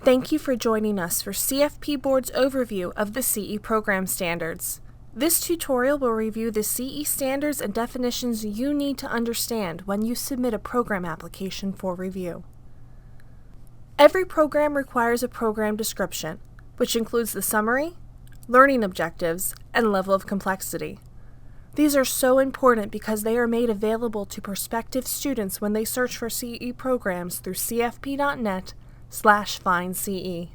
Thank you for joining us for CFP Board's overview of the CE program standards. This tutorial will review the CE standards and definitions you need to understand when you submit a program application for review. Every program requires a program description, which includes the summary, learning objectives, and level of complexity. These are so important because they are made available to prospective students when they search for CE programs through cfp.net/findCE.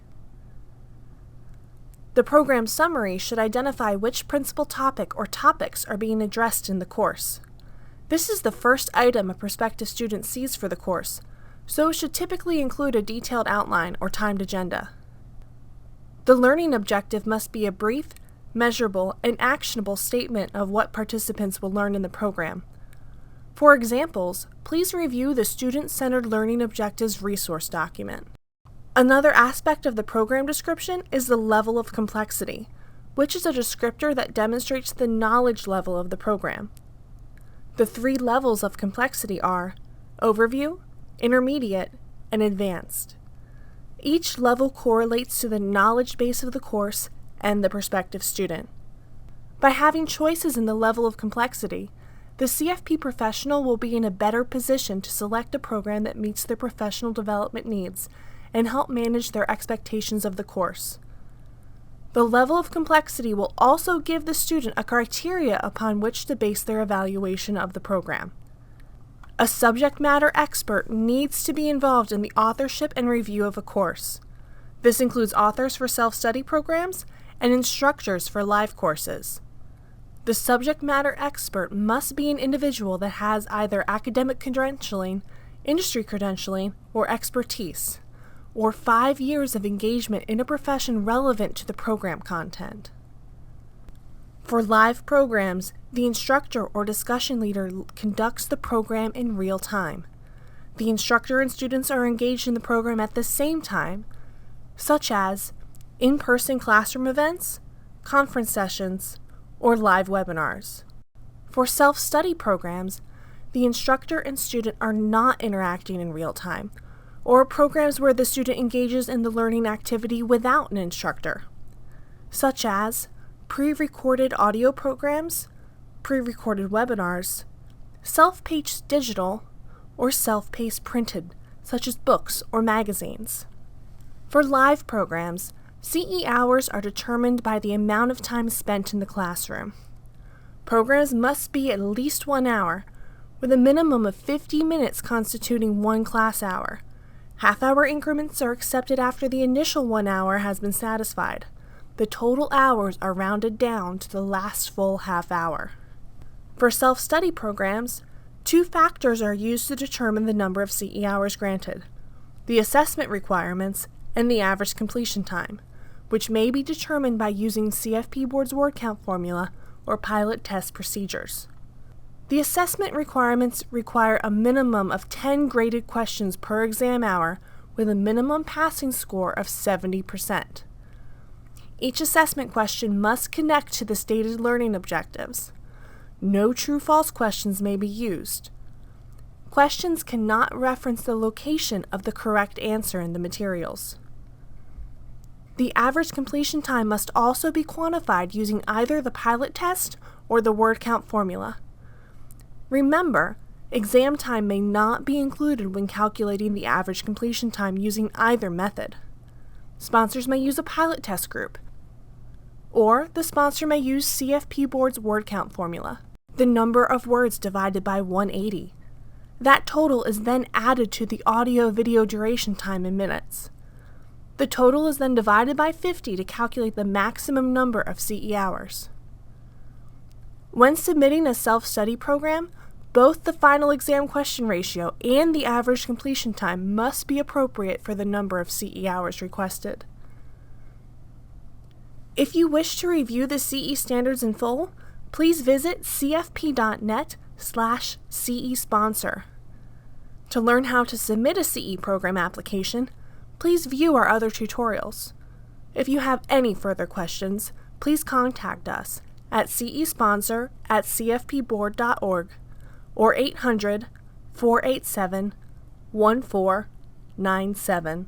The program summary should identify which principal topic or topics are being addressed in the course. This is the first item a prospective student sees for the course, so it should typically include a detailed outline or timed agenda. The learning objective must be a brief, measurable, and actionable statement of what participants will learn in the program. For examples, please review the Student-Centered Learning Objectives resource document. Another aspect of the program description is the level of complexity, which is a descriptor that demonstrates the knowledge level of the program. The three levels of complexity are Overview, Intermediate, and Advanced. Each level correlates to the knowledge base of the course and the prospective student. By having choices in the level of complexity, the CFP professional will be in a better position to select a program that meets their professional development needs and help manage their expectations of the course. The level of complexity will also give the student a criteria upon which to base their evaluation of the program. A subject matter expert needs to be involved in the authorship and review of a course. This includes authors for self-study programs and instructors for live courses. The subject matter expert must be an individual that has either academic credentialing, industry credentialing, or expertise, or 5 years of engagement in a profession relevant to the program content. For live programs, the instructor or discussion leader conducts the program in real time. The instructor and students are engaged in the program at the same time, such as in-person classroom events, conference sessions, or live webinars. For self-study programs, the instructor and student are not interacting in real time, or programs where the student engages in the learning activity without an instructor, such as pre-recorded audio programs, pre-recorded webinars, self-paced digital, or self-paced printed, such as books or magazines. For live programs, CE hours are determined by the amount of time spent in the classroom. Programs must be at least 1 hour, with a minimum of 50 minutes constituting one class hour. Half-hour increments are accepted after the initial 1 hour has been satisfied. The total hours are rounded down to the last full half hour. For self-study programs, 2 factors are used to determine the number of CE hours granted: the assessment requirements and the average completion time, which may be determined by using CFP Board's word count formula or pilot test procedures. The assessment requirements require a minimum of 10 graded questions per exam hour with a minimum passing score of 70%. Each assessment question must connect to the stated learning objectives. No true-false questions may be used. Questions cannot reference the location of the correct answer in the materials. The average completion time must also be quantified using either the pilot test or the word count formula. Remember, exam time may not be included when calculating the average completion time using either method. Sponsors may use a pilot test group, or the sponsor may use CFP Board's word count formula, the number of words divided by 180. That total is then added to the audio-video duration time in minutes. The total is then divided by 50 to calculate the maximum number of CE hours. When submitting a self-study program, both the final exam question ratio and the average completion time must be appropriate for the number of CE hours requested. If you wish to review the CE standards in full, please visit cfp.net/CE sponsor. To learn how to submit a CE program application, please view our other tutorials. If you have any further questions, please contact us at cesponsor@cfpboard.org or 800-487-1497.